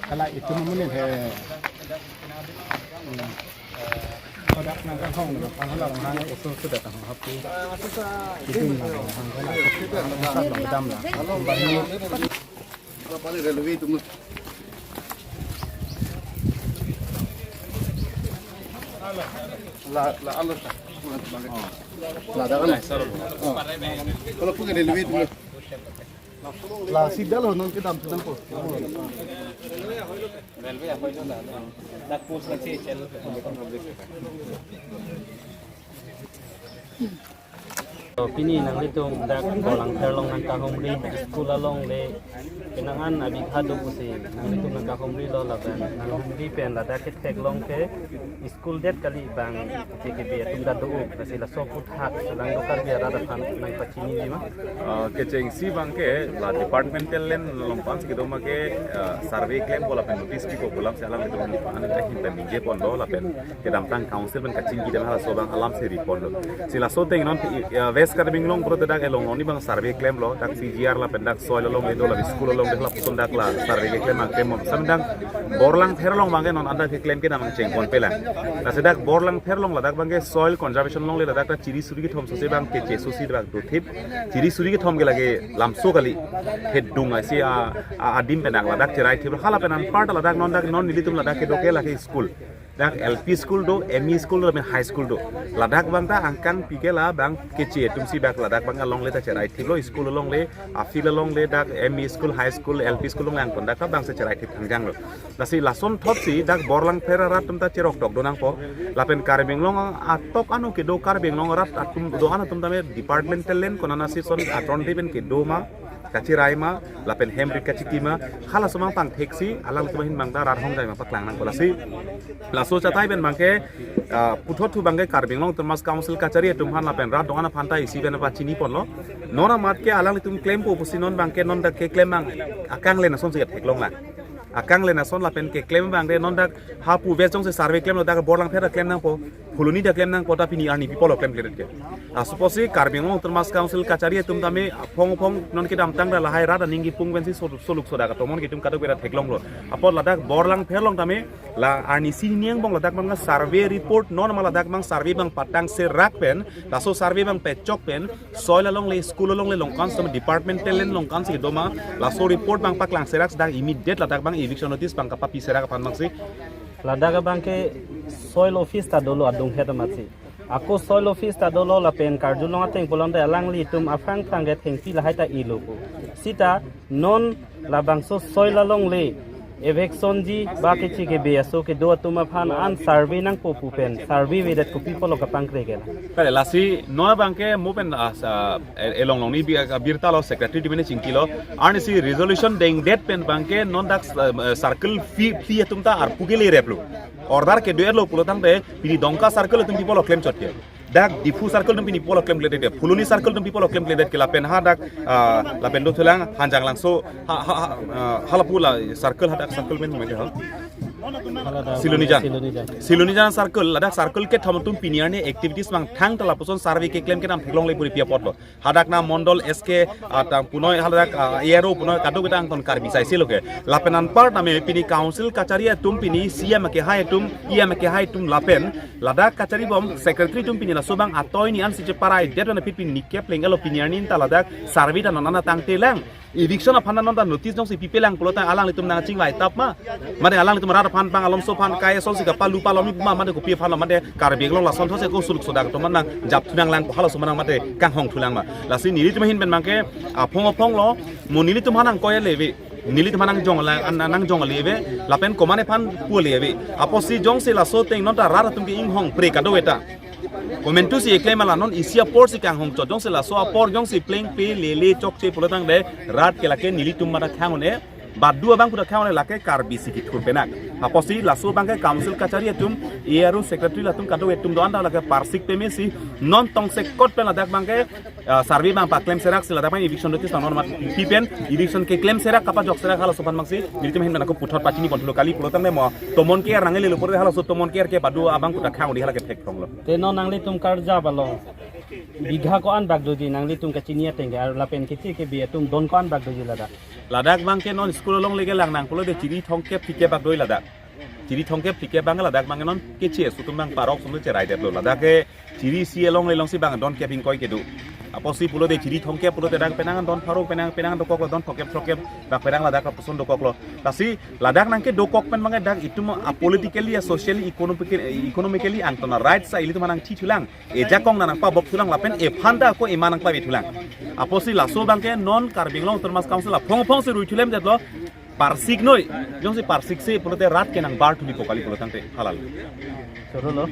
kalau itu mungkin produk nangka hong kalau orang hanya itu sudah tahu apa itu nangka hong kalau itu sangat dalam lah kalau bagi apa ni relevan itu la Allah la dah kan kalau punya relevan itu la sida loh non kita ambil pos railway apa itu lah dak pos lagi cel Pini nang itu dak borlangfer long nang kahumri school along le kenangan abi khadu pusi nang itu nang kahumri lo lapen nang humri pen la dak tek long ke school det kali bang ke be tunda do kasi la soput hat lang dokar biar ada kan nang kapatini di ma ke cheng si bang ke la departmental len long pan ke do ma ke survey claim bola pen notice ki ko bolam se alam itu an ta hin pen je pon do la pen ke dam tang council pen kacing ki dem hala so bang alam se report lo sila so teng non west karbing long pro dak elong oni bang survey claim lo dak CGR la pen dak soil long le do la school long dak la pun dak la survey claim ang claim samdang borlangfer long bang non anda ke claim ke namang cheng kon pelang na sedak borlangfer long la dak bang ke soil conservation long le la dak ta chiri suri ki thom so se bang ke che susi dak kedothip chiri suri ki thom ke lage lamso kali hedung asi adim penang la dak cherai thib hala penan part la dak non nilitum la dak ke doke lage school dak LP school do ME school do high school do ladak bang ta angkan pikela bang kece tumsi dak ladak bang along le ta cerai thilo school along le afil along le dak ME school high school LP school long ang kon dak bang se cerai thip thangjang lo lasi lason thopsi dak borlangfer rat tum ta cerok dok donang po lapen karbing long atok anu ke do karbing long rat atum do ana tum tame departmental len konana si son aronre pen ke do ma kaci raima lapen hemri kaci kima hala somang pang teksi alang tumahin bang da rat hong dai ma paklang nang kolasi laso chatai ben bangke puthot thu bangke karbing long termas council kachari tumhan lapen rat dongana phantai isi ben pa chini ponlo nora mat ke alang tum claim po pusinon bangke non da ke claim mang akang le na son sigat heklong la akang le na son lapen ke claim bang de non da ha pu ve jong se survey claim lo da borlangfer claim nang po fuluni da claim nang pota pini ani people claim le ke suppose karbing long termas council kachari tum tame phong non ke dam tang da lahai rat ningi pung ben si soluk soda ka tomon ke tum kadok bera heklong lo apor ladak borlangfer long tame la ani siniang bang ladak bang survey report non mala dak bang survey bang patang se rak pen laso survey bang pechok pen soil along le school along le long kan som departmental len long kan si doma laso report bang paklang se rak dak immediate ladak bang eviction notice bang kapapi se rak pan bang si ladak bang ke soil office ta dolo adung heta matsi ako soil office ta dolo la pen karjulong ateng polonde alang li tum afang tangge thengpi la haita iluko sita non labang so soil along le evection ji ba ke chi ke beso ke do tuma phan an survey nang popu pen survey with that people ka pangkre ke pare lasi no bangke mopen elong long ni birta lo secretary dimene chingkilo ani si resolution deng det pen bangke non dak circle fee tumta ar pugele replu order ke do elo pulotang de pini dongka circle tum people claim chotke dak difu circle tum pini people claim lede fuluni circle tum people claim lede ke lapen ha dak lapen do thulang hanjang langso halapula circle ha dak circle men me ha Silonijan circle ladak circle ke thamutum piniarne activities mang thang tala puson survey ke claim ke nam thlong le puri pia potlo hadak na mondol SK atang punoi hadak ero punoi kadu betang ton kar bisai siloke lapenan part name pini council kacharia tum pini CM ke hai tum IM ke hai tum lapen ladak kachari bom secretary tum pini la sobang atoi ni an si parai deton pit pini kep lengelo piniarnin ta ladak survey ta nana tang telang eviction of hanan da notice jong si pipelang polota alang litum na ching lai tap ma mane alang litum ra phan pang alom so phan kai sol si ka palu palom ma mane ko pi phan mane kar beglong la son those ko suluk sodak to man jap thunang lang hala so manang mate kang hong thulang ma la si niri tum hin ben mangke phong lo mo nili tum hanang ko leve nili tum hanang jong la nang jong leve lapen ko mane phan pu leve aposi jong se la so teng non ta ra tum ki ing hong pre ka do eta komentu si claim ala non isia port si kang hong chot jong se la so apor jong si pling pe lele chok che polotang de rat ke la ke nili tum mara khangone badu abang kuda khawne lake kar bisi ki thur penak aposi laso bangke council kachari etum ero secretary latum kado etum do anda lake parsik pemesi non tong se kot pen ladak bangke survey bang pa claim serak sila dapat eviction notice non mat pipen eviction ke claim serak kapa jok serak hala sopan mangsi militum hin manako puthot patini pontulo kali polotang me mo tomon ke rangele lo pore hala so tomon ke badu abang kuda khawni hala ke thek thonglo te non angli tum kar ja balong biga ko an bagdoji nang litung kacinia tengge ar lapen kiti ke bi tum don ko an bagdoji ladak ladak bangke non school long lege lang nang pulo de chiri thongke pike bak doi ladak chiri thongke pike bang ladak bang non keche sutum bang parok sumul che rai lo ladak ke chiri si long le long si bang don keping koi kedu aposi pulo de chiri thongke pulo de dang penangan don parok penangan dokok lo don thokep bak penang ladak puson dokok lo tasi ladak nang ke dokok pen bang dak itum politically socially economically antona right sa ili manang chi thulang e jakong nanang pa bok thulang lapen e phanda ko e manang pa bi thulang aposi laso bangke non karbing long termas council phong se rui thulem detlo parsik noi jong si parsik se pulo de rat ke nang bar thuli pokali pulo tante halal soro lo